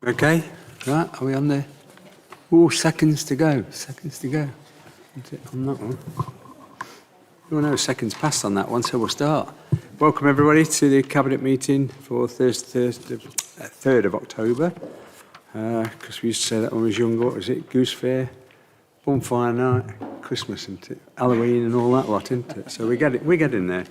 Okay, right, are we on there? Oh, seconds to go, seconds to go. Is it on that one? Oh no, seconds passed on that one, so we'll start. Welcome everybody to the Cabinet meeting for Thursday, 3rd of October. Because we used to say that when we was younger, what was it? Goose Fair, Bonfire Night, Christmas, isn't it? Halloween and all that lot, isn't it? So we get in there.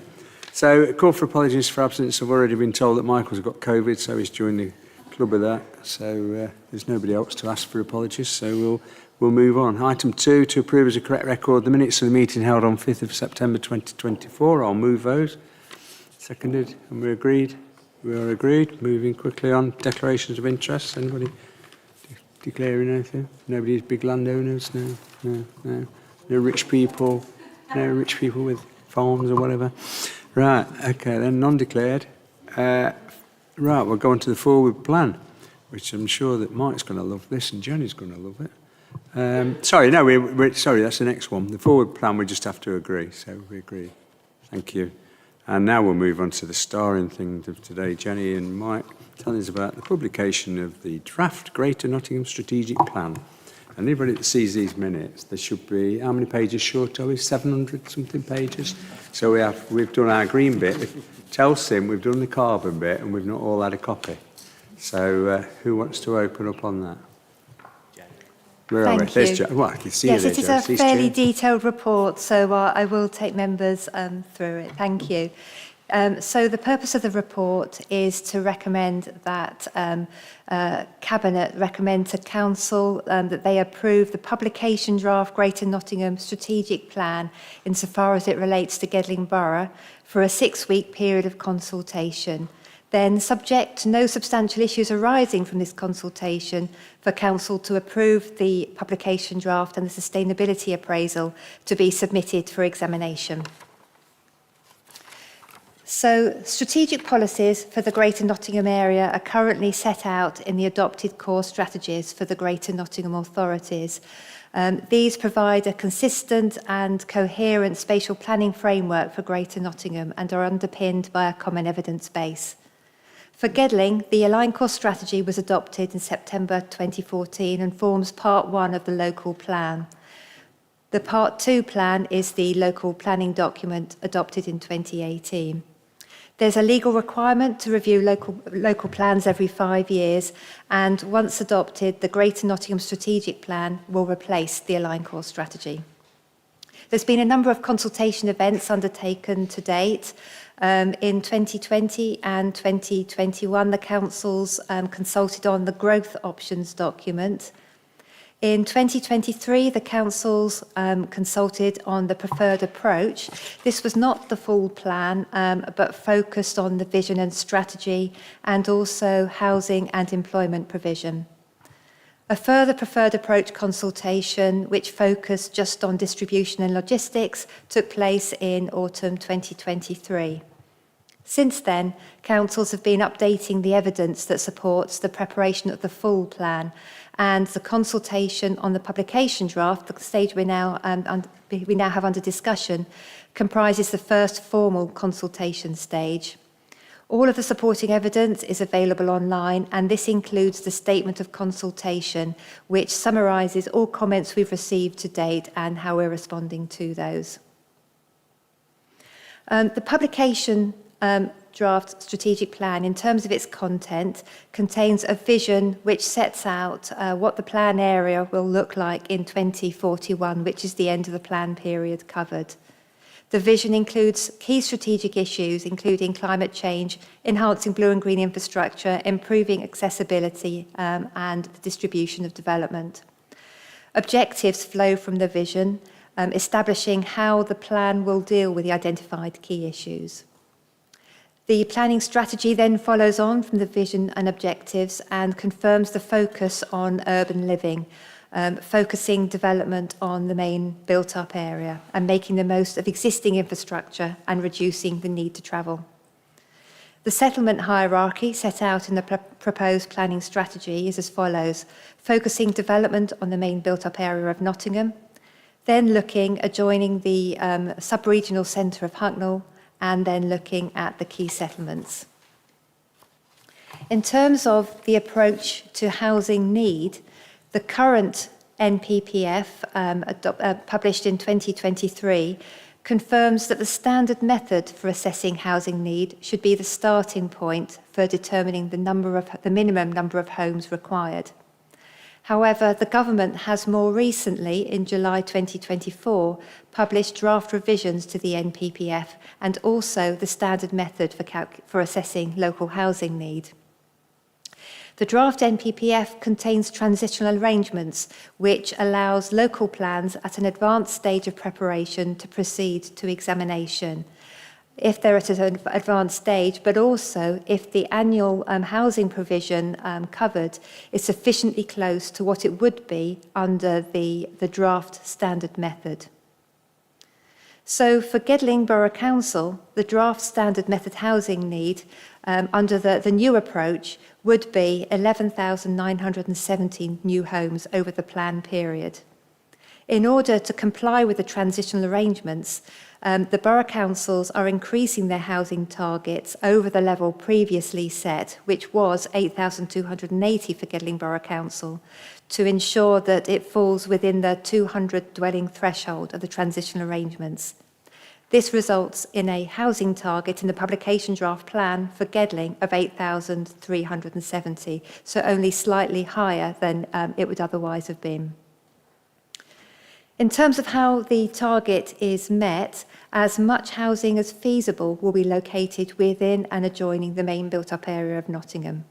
So, a call for apologies for absence. I've already been told that Michael's got COVID, so he's joined the club with that. So there's nobody else to ask for apologies. So we'll move on. Item 2, to approve as a correct record the minutes of the meeting held on 5th of September 2024. I'll move those. Seconded, and we're agreed. We are agreed. Moving quickly on. Declarations of interest. Anybody declaring anything? Nobody's big landowners? No rich people? No rich people with farms or whatever? Right, okay, then non-declared. Right, we'll go on to the forward plan, which I'm sure that Mike's going to love this and Jenny's going to love it. Sorry, no, sorry, that's the next one. The forward plan, we just have to agree, so we agree. Thank you. And now we'll move on to the starring thing of today. Jenny and Mike telling us about the publication of the draft Greater Nottingham Strategic Plan. And anybody that sees these minutes, there should be, how many pages short are we? 700 something pages. So we've done our green bit. Chelsea, we've done the carbon bit, and we've not all had a copy. So who wants to open up on that? Where are we? Thank you. Well, I can see yes, you there, it is Jo. a fairly detailed report, so I will take members through it. Thank you. So the purpose of the report is to recommend that Cabinet recommend to Council that they approve the publication draft Greater Nottingham Strategic Plan insofar as it relates to Gedling Borough for a 6-week period of consultation. Then, subject to no substantial issues arising from this consultation, for Council to approve the publication draft and the sustainability appraisal to be submitted for examination. So, strategic policies for the Greater Nottingham area are currently set out in the adopted core strategies for the Greater Nottingham authorities. These provide a consistent and coherent spatial planning framework for Greater Nottingham and are underpinned by a common evidence base. For Gedling, the Aligned Core Strategy was adopted in September 2014 and forms Part 1 of the local plan. The Part 2 plan is the local planning document adopted in 2018. There's a legal requirement to review local plans every 5 years, and once adopted, the Greater Nottingham Strategic Plan will replace the Aligned Core Strategy. There's been a number of consultation events undertaken to date. In 2020 and 2021, the councils consulted on the growth options document. In 2023, the councils consulted on the preferred approach. This was not the full plan, but focused on the vision and strategy and also housing and employment provision. A further preferred approach consultation, which focused just on distribution and logistics, took place in autumn 2023. Since then, councils have been updating the evidence that supports the preparation of the full plan, and the consultation on the publication draft, the stage we now have under discussion, comprises the first formal consultation stage. All of the supporting evidence is available online, and this includes the statement of consultation, which summarises all comments we've received to date and how we're responding to those. The publication draft strategic plan, in terms of its content, contains a vision which sets out what the plan area will look like in 2041, which is the end of the plan period covered. The vision includes key strategic issues, including climate change, enhancing blue and green infrastructure, improving accessibility, and the distribution of development. Objectives flow from the vision, establishing how the plan will deal with the identified key issues. The planning strategy then follows on from the vision and objectives and confirms the focus on urban living, focusing development on the main built-up area and making the most of existing infrastructure and reducing the need to travel. The settlement hierarchy set out in the proposed planning strategy is as follows: focusing development on the main built-up area of Nottingham, then looking adjoining the sub-regional centre of Hucknall, and then looking at the key settlements. In terms of the approach to housing need, the current NPPF, published in 2023, confirms that the standard method for assessing housing need should be the starting point for determining the minimum number of homes required. However, the government has more recently, in July 2024, published draft revisions to the NPPF and also the standard method for assessing local housing need. The draft NPPF contains transitional arrangements which allows local plans at an advanced stage of preparation to proceed to examination, if they're at an advanced stage, but also if the annual housing provision covered is sufficiently close to what it would be under the draft standard method. So for Gedling Borough Council, the draft standard method housing need under the new approach would be 11,917 new homes over the plan period. In order to comply with the transitional arrangements, the borough councils are increasing their housing targets over the level previously set, which was 8,280 for Gedling Borough Council, to ensure that it falls within the 200 dwelling threshold of the transitional arrangements. This results in a housing target in the publication draft plan for Gedling of 8,370, so only slightly higher than it would otherwise have been. In terms of how the target is met, as much housing as feasible will be located within and adjoining the main built-up area of Nottingham.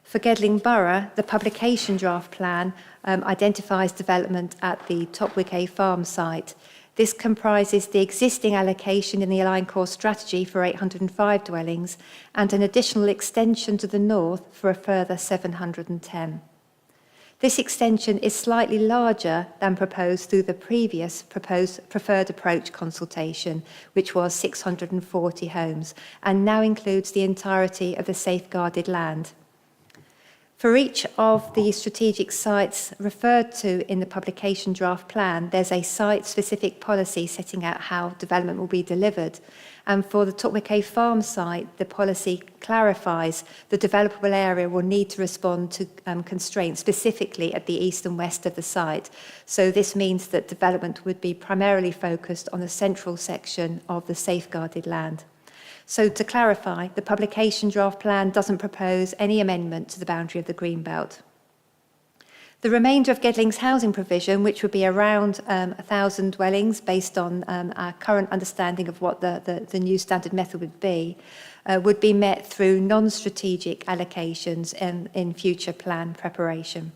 For Gedling Borough, the publication draft plan identifies development at the Topwick Farm site. This comprises the existing allocation in the Aligned Core Strategy for 805 dwellings and an additional extension to the north for a further 710. This extension is slightly larger than proposed through the previous preferred approach consultation, which was 640 homes, and now includes the entirety of the safeguarded land. For each of the strategic sites referred to in the publication draft plan, there's a site-specific policy setting out how development will be delivered. And for the Topwick Farm site, the policy clarifies the developable area will need to respond to constraints specifically at the east and west of the site. So this means that development would be primarily focused on the central section of the safeguarded land. So to clarify, the publication draft plan doesn't propose any amendment to the boundary of the Greenbelt. The remainder of Gedling's housing provision, which would be around 1,000 dwellings based on our current understanding of what the new standard method would be met through non-strategic allocations in future plan preparation.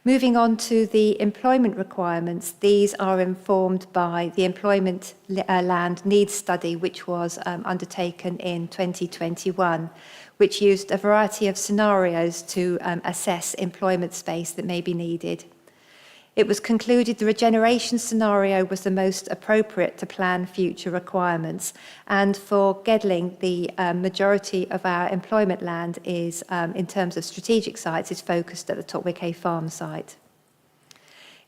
Moving on to the employment requirements, these are informed by the employment land needs study, which was undertaken in 2021, which used a variety of scenarios to assess employment space that may be needed. It was concluded the regeneration scenario was the most appropriate to plan future requirements. And for Gedling, the majority of our employment land is, in terms of strategic sites, is focused at the Topwick Farm site.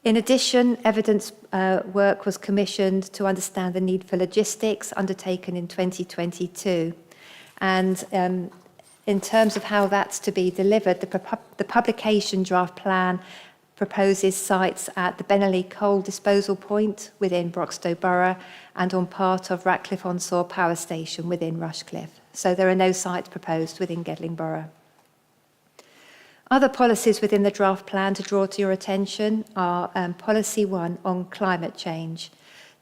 In addition, evidence work was commissioned to understand the need for logistics, undertaken in 2022. And in terms of how that's to be delivered, the publication draft plan proposes sites at the Beneley Coal Disposal Point within Broxtowe Borough and on part of Ratcliffe-on-Soar Power Station within Rushcliffe. So there are no sites proposed within Gedling Borough. Other policies within the draft plan to draw to your attention are Policy 1 on climate change.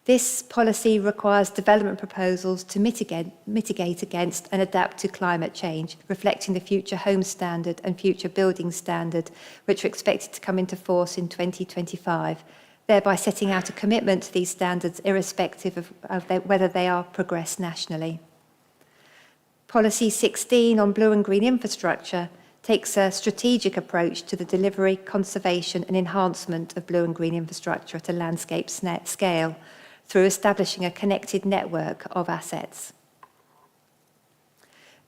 This policy requires development proposals to mitigate against and adapt to climate change, reflecting the future home standard and future building standard, which are expected to come into force in 2025, thereby setting out a commitment to these standards irrespective of whether they are progressed nationally. Policy 16 on blue and green infrastructure takes a strategic approach to the delivery, conservation and enhancement of blue and green infrastructure at a landscape scale, through establishing a connected network of assets.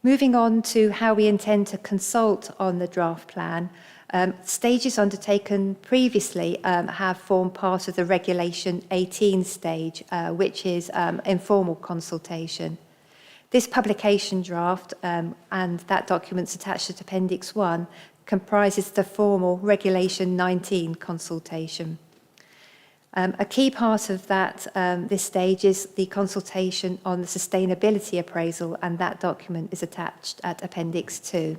Moving on to how we intend to consult on the draft plan, stages undertaken previously have formed part of the Regulation 18 stage, which is informal consultation. This publication draft and that document's attached at Appendix 1 comprises the formal Regulation 19 consultation. A key part of that this stage is the consultation on the sustainability appraisal, and that document is attached at Appendix 2.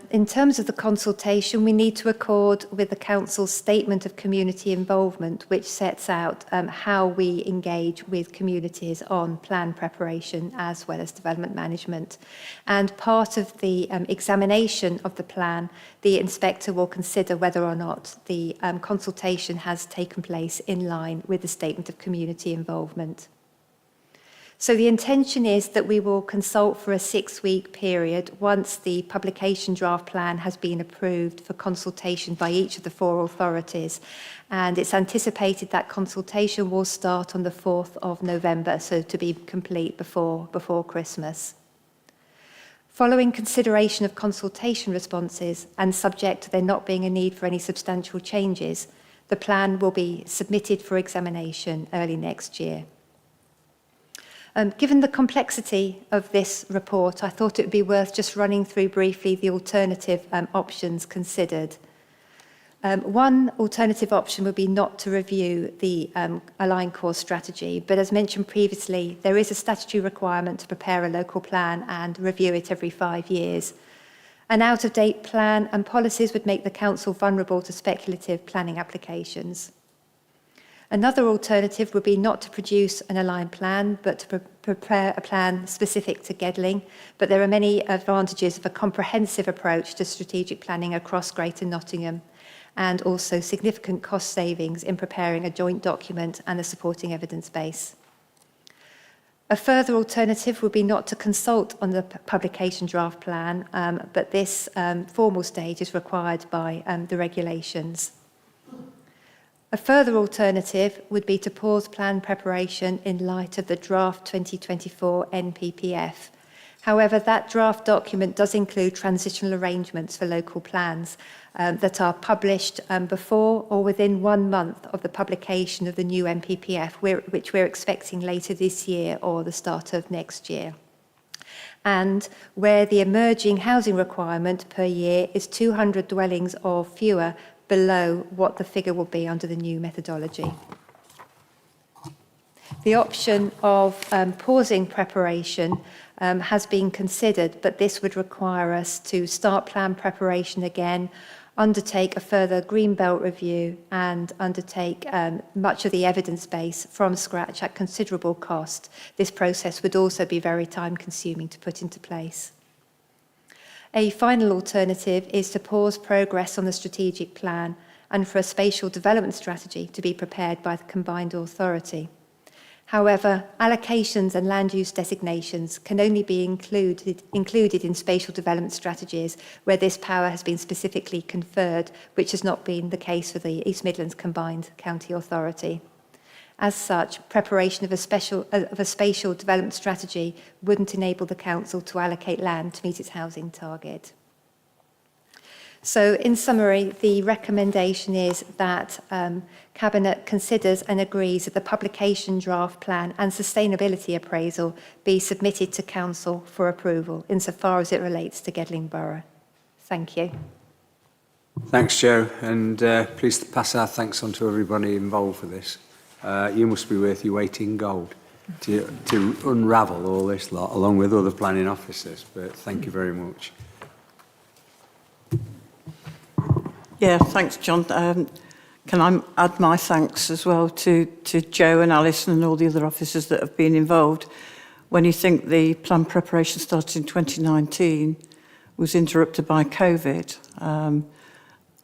In terms of the consultation, we need to accord with the Council's statement of community involvement, which sets out how we engage with communities on plan preparation as well as development management. And part of the examination of the plan, the inspector will consider whether or not the consultation has taken place in line with the statement of community involvement. So the intention is that we will consult for a 6-week period once the publication draft plan has been approved for consultation by each of the 4 authorities. And it's anticipated that consultation will start on the 4th of November, so to be complete before Christmas. Following consideration of consultation responses and subject to there not being a need for any substantial changes, the plan will be submitted for examination early next year. Given the complexity of this report, I thought it would be worth just running through briefly the alternative options considered. One alternative option would be not to review the aligned core strategy, but as mentioned previously, there is a statutory requirement to prepare a local plan and review it every 5 years. An out-of-date plan and policies would make the council vulnerable to speculative planning applications. Another alternative would be not to produce an aligned plan, but to prepare a plan specific to Gedling. But there are many advantages of a comprehensive approach to strategic planning across Greater Nottingham, and also significant cost savings in preparing a joint document and the supporting evidence base. A further alternative would be not to consult on the publication draft plan, but this formal stage is required by the regulations. A further alternative would be to pause plan preparation in light of the draft 2024 NPPF. However, that draft document does include transitional arrangements for local plans that are published before or within 1 month of the publication of the new NPPF, which we're expecting later this year or the start of next year. And where the emerging housing requirement per year is 200 dwellings or fewer below what the figure will be under the new methodology. The option of pausing preparation has been considered, but this would require us to start plan preparation again, undertake a further Greenbelt review, and undertake much of the evidence base from scratch at considerable cost. This process would also be very time-consuming to put into place. A final alternative is to pause progress on the strategic plan and for a spatial development strategy to be prepared by the combined authority. However, allocations and land use designations can only be included in spatial development strategies where this power has been specifically conferred, which has not been the case for the East Midlands Combined County Authority. As such, preparation of a spatial development strategy wouldn't enable the council to allocate land to meet its housing target. So, in summary, the recommendation is that Cabinet considers and agrees that the publication draft plan and sustainability appraisal be submitted to Council for approval insofar as it relates to Gedling Borough. Thank you. Thanks, Jo, and please pass our thanks on to everybody involved with this. You must be worth your weight in gold to unravel all this lot, along with other planning officers, but thank you very much. Yeah, thanks, John. Can I add my thanks as well to Jo and Alison and all the other officers that have been involved. When you think the plan preparation started in 2019, was interrupted by COVID,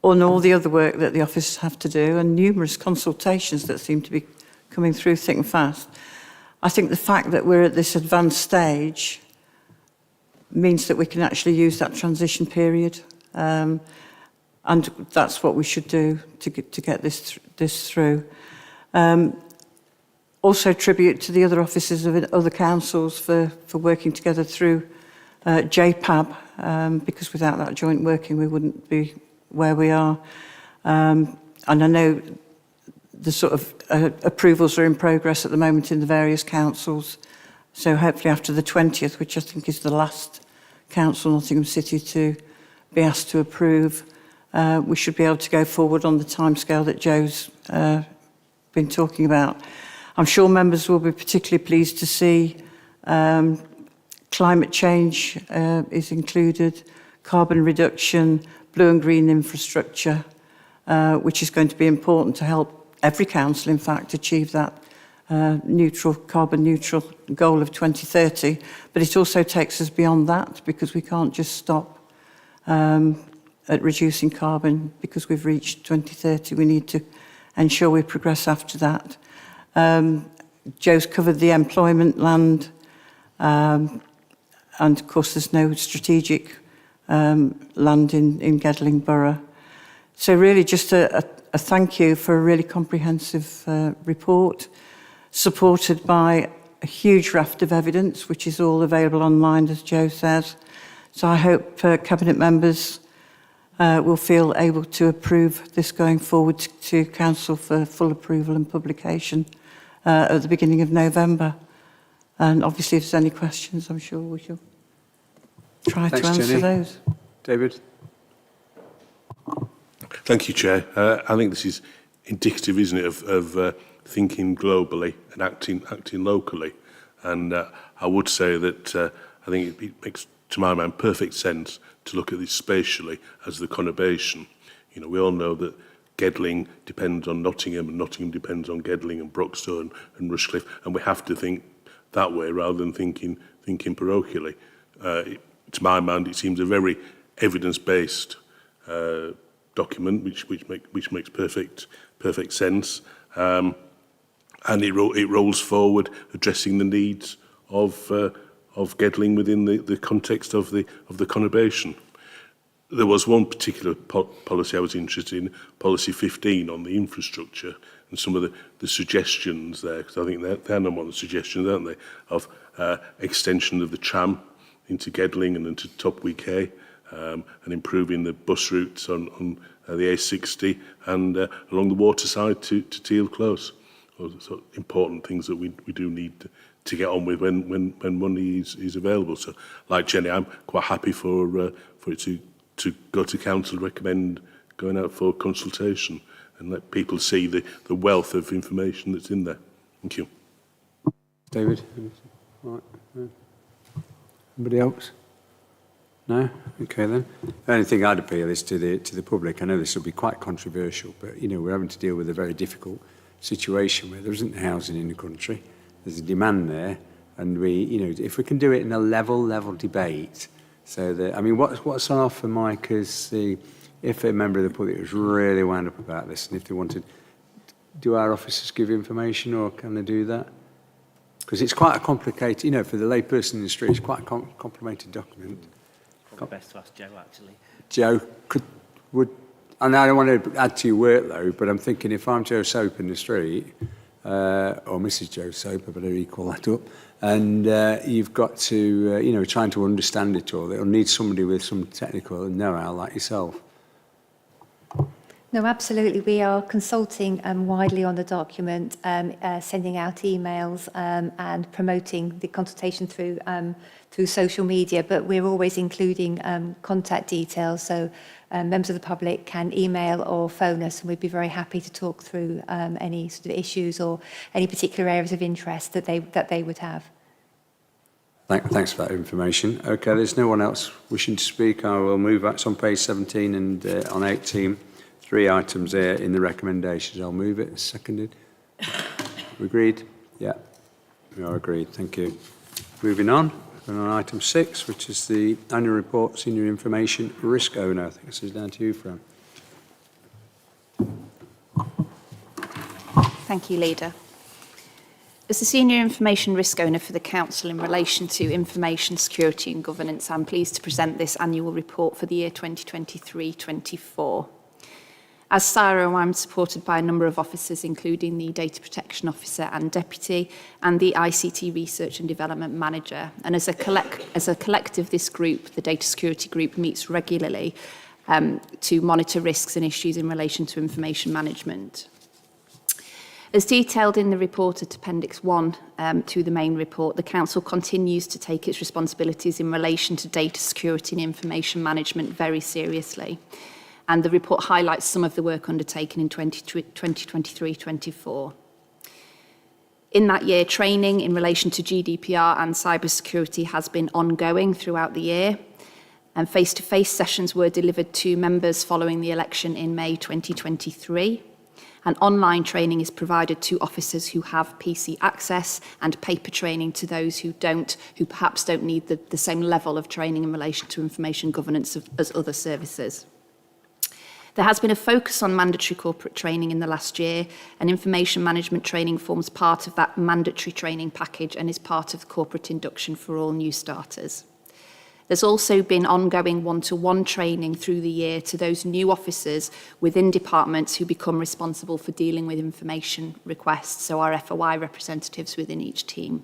on all the other work that the officers have to do and numerous consultations that seem to be coming through thick and fast. I think the fact that we're at this advanced stage means that we can actually use that transition period. And that's what we should do to get this through. Also tribute to the other officers of other councils for working together through JPAB, because without that joint working we wouldn't be where we are. And I know the sort of approvals are in progress at the moment in the various councils. So hopefully after the 20th, which I think is the last council, Nottingham City, to be asked to approve, we should be able to go forward on the timescale that Joe's been talking about. I'm sure members will be particularly pleased to see climate change is included, carbon reduction, blue and green infrastructure, which is going to be important to help every council, in fact, achieve that carbon neutral goal of 2030. But it also takes us beyond that, because we can't just stop at reducing carbon because we've reached 2030. We need to ensure we progress after that. Joe's covered the employment land, and of course there's no strategic land in Gedling Borough. So really just a thank you for a really comprehensive report, supported by a huge raft of evidence, which is all available online, as Joe says. So I hope Cabinet members will feel able to approve this going forward to Council for full approval and publication at the beginning of November. And obviously, if there's any questions, I'm sure we shall try to answer Jenny. those. David? Thank you, Chair. I think this is indicative, isn't it, of thinking globally and acting locally. And I would say that I think it makes, to my mind, perfect sense to look at this spatially as the conurbation. You know, we all know that Gedling depends on Nottingham, and Nottingham depends on Gedling and Broxton and Rushcliffe, and we have to think that way rather than thinking parochially. To my mind, it seems a very evidence-based document, which makes perfect sense, and it rolls forward, addressing the needs of Gedling within the context of the conurbation. There was one particular policy I was interested in, policy 15 on the infrastructure, and some of the suggestions there, because I think they're one of the suggestions, aren't they, of extension of the tram into Gedling and into Topwee Quay, and improving the bus routes on the A60 and along the waterside to Teal Close. So important things that we do need to get on with when money is available. So, like Jenny, I'm quite happy for it to go to council, recommend going out for consultation, and let people see the wealth of information that's in there. Thank you. David? Right. No. Anybody else? No? Okay then. The only thing I'd appeal is to the public. I know this will be quite controversial, but you know, we're having to deal with a very difficult situation where there isn't housing in the country. There's a demand there, and if we can do it in a level debate, so that, I mean, what's on offer, Mike, is if a member of the public was really wound up about this, and if they wanted, do our officers give information, or can they do that? Because it's quite a complicated, for the layperson in the street, it's quite a complicated document. Probably best to ask Joe, actually. Joe, and I don't want to add to your workload, but I'm thinking if I'm Joe Soap in the street, or Mrs. Joe Soap, I better equal that up, and you've got to, trying to understand it all, it'll need somebody with some technical know-how like yourself. No, absolutely. We are consulting widely on the document, sending out emails and promoting the consultation through social media, but we're always including contact details, so members of the public can email or phone us, and we'd be very happy to talk through any sort of issues or any particular areas of interest that they would have. Thanks for that information. Okay, there's no one else wishing to speak. I will move back on page 17 and on 18. 3 items there in the recommendations. I'll move it. Seconded. Agreed? Yeah. We are agreed. Thank you. Moving on. We're on item 6, which is the annual report, senior information risk owner. I think this is down to you, Fran. Thank you, Leader. As the Senior Information Risk Owner for the Council in relation to information security and governance, I'm pleased to present this annual report for the year 2023-24. As CSIRO, I'm supported by a number of officers, including the Data Protection Officer and Deputy, and the ICT Research and Development Manager. And as a collective, this group, the Data Security Group, meets regularly to monitor risks and issues in relation to information management. As detailed in the report at Appendix 1 to the main report, the Council continues to take its responsibilities in relation to data security and information management very seriously. And the report highlights some of the work undertaken in 2023-24. In that year, training in relation to GDPR and cybersecurity has been ongoing throughout the year, and face-to-face sessions were delivered to members following the election in May 2023. And online training is provided to officers who have PC access, and paper training to those who don't, who perhaps don't need the same level of training in relation to information governance as other services. There has been a focus on mandatory corporate training in the last year, and information management training forms part of that mandatory training package and is part of the corporate induction for all new starters. There's also been ongoing one-to-one training through the year to those new officers within departments who become responsible for dealing with information requests, so our FOI representatives within each team.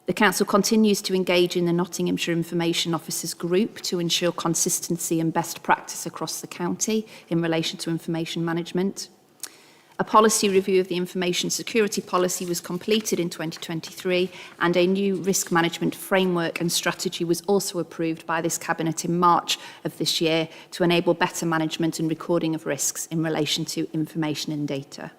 The Council continues to engage in the Nottinghamshire Information Officers Group to ensure consistency and best practice across the county in relation to information management. A policy review of the information security policy was completed in 2023, and a new risk management framework and strategy was also approved by this Cabinet in March of this year to enable better management and recording of risks in relation to information and data.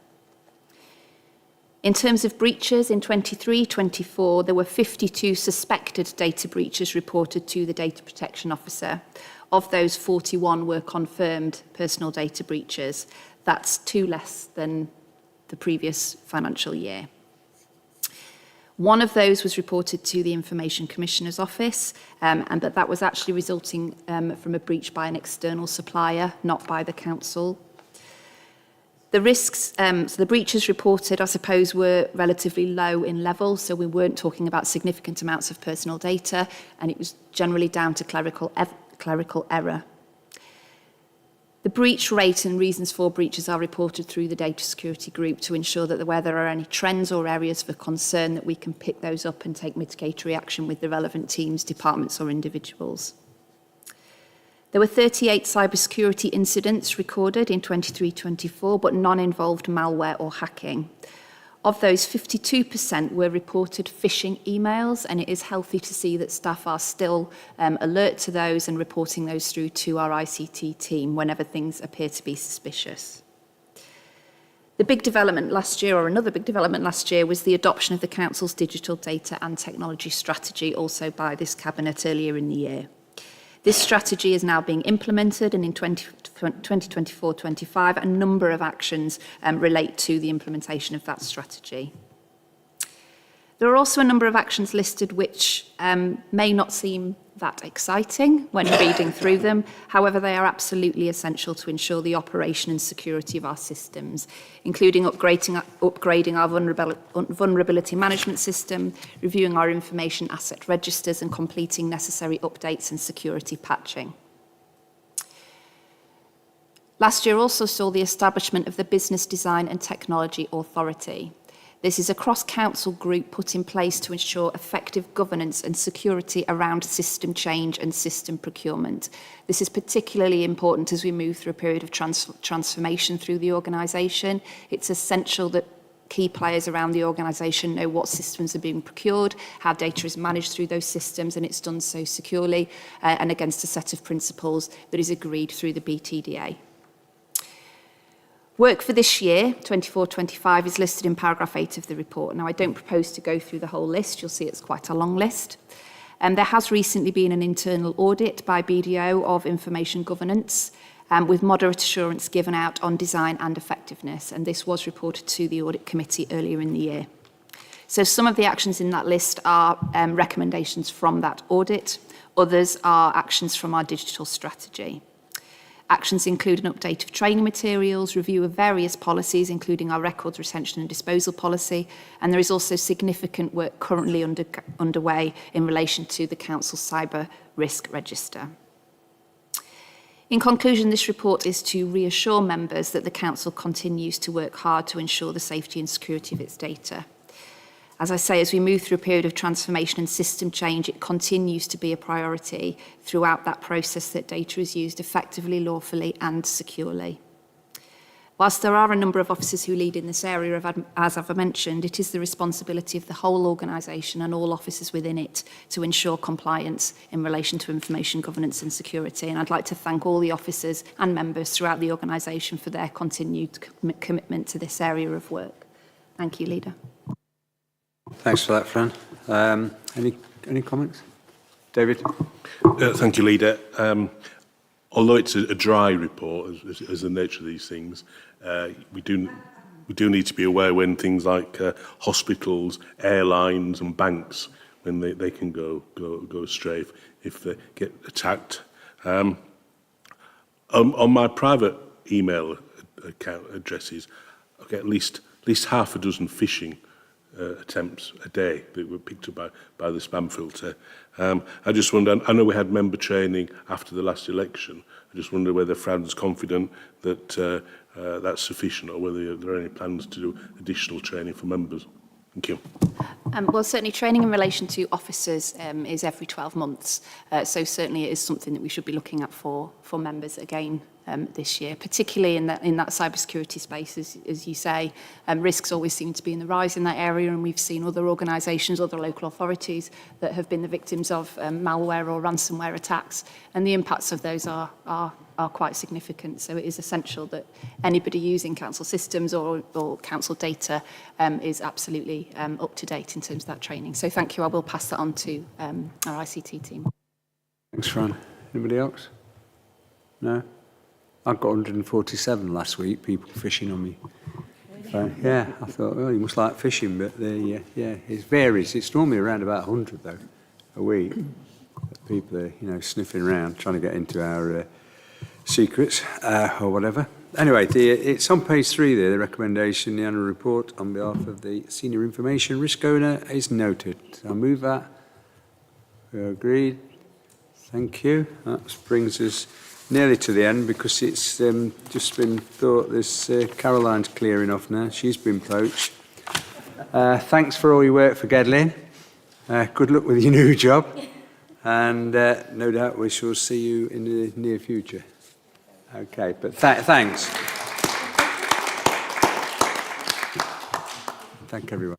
In terms of breaches, in 23-24, there were 52 suspected data breaches reported to the Data Protection Officer. Of those, 41 were confirmed personal data breaches. That's 2 less than the previous financial year. One of those was reported to the Information Commissioner's Office, and that was actually resulting from a breach by an external supplier, not by the Council. The risks, so the breaches reported, I suppose, were relatively low in level, so we weren't talking about significant amounts of personal data, and it was generally down to clerical error. The breach rate and reasons for breaches are reported through the Data Security Group to ensure that where there are any trends or areas for concern, that we can pick those up and take mitigatory action with the relevant teams, departments or individuals. There were 38 cybersecurity incidents recorded in 23-24, but none involved malware or hacking. Of those, 52% were reported phishing emails, and it is healthy to see that staff are still alert to those and reporting those through to our ICT team whenever things appear to be suspicious. The big development last year, or another big development last year, was the adoption of the Council's digital data and technology strategy, also by this Cabinet earlier in the year. This strategy is now being implemented, and in 2024-25, a number of actions relate to the implementation of that strategy. There are also a number of actions listed which may not seem that exciting when reading through them. However, they are absolutely essential to ensure the operation and security of our systems, including upgrading our vulnerability management system, reviewing our information asset registers, and completing necessary updates and security patching. Last year also saw the establishment of the Business Design and Technology Authority. This is a cross-council group put in place to ensure effective governance and security around system change and system procurement. This is particularly important as we move through a period of transformation through the organisation. It's essential that key players around the organisation know what systems are being procured, how data is managed through those systems, and it's done so securely and against a set of principles that is agreed through the BTDA. Work for this year, 24-25, is listed in paragraph 8 of the report. Now, I don't propose to go through the whole list. You'll see it's quite a long list. There has recently been an internal audit by BDO of information governance, with moderate assurance given out on design and effectiveness, and this was reported to the Audit Committee earlier in the year. So some of the actions in that list are recommendations from that audit. Others are actions from our digital strategy. Actions include an update of training materials, review of various policies, including our records retention and disposal policy, and there is also significant work currently underway in relation to the Council's cyber risk register. In conclusion, this report is to reassure members that the Council continues to work hard to ensure the safety and security of its data. As I say, as we move through a period of transformation and system change, it continues to be a priority throughout that process that data is used effectively, lawfully and securely. Whilst there are a number of officers who lead in this area, as I've mentioned, it is the responsibility of the whole organisation and all officers within it to ensure compliance in relation to information governance and security. And I'd like to thank all the officers and members throughout the organisation for their continued commitment to this area of work. Thank you, Leader. Thanks for that, Fran. Any comments? David? Thank you, Leader. Although it's a dry report, as the nature of these things, we do need to be aware when things like hospitals, airlines and banks, when they can go astray if they get attacked. On my private email account addresses, I get at least half a dozen phishing attempts a day that were picked up by the spam filter. I just wonder, I know we had member training after the last election. I just wonder whether Fran's confident that that's sufficient, or whether there are any plans to do additional training for members. Thank you. Well, certainly training in relation to officers is every 12 months. So certainly it is something that we should be looking at for members again this year, particularly in that cybersecurity space, as you say. Risks always seem to be in the rise in that area, and we've seen other organisations, other local authorities that have been the victims of malware or ransomware attacks, and the impacts of those are quite significant. So it is essential that anybody using council systems or council data is absolutely up to date in terms of that training. So thank you. I will pass that on to our ICT team. Thanks, Fran. Anybody else? No? I got 147 last week, people fishing on me. So, yeah, I thought, well, you must like fishing, but it varies. It's normally around about 100, though, a week. People are, sniffing around, trying to get into our secrets or whatever. Anyway, it's on page 3 there, the recommendation, the annual report on behalf of the Senior Information Risk Owner is noted. I'll move that. We're agreed. Thank you. That brings us nearly to the end, because it's just been thought this Caroline's clearing off now. She's been poached. Thanks for all your work for Gedling. Good luck with your new job. And no doubt we shall see you in the near future. Okay, but thanks. Thank everyone.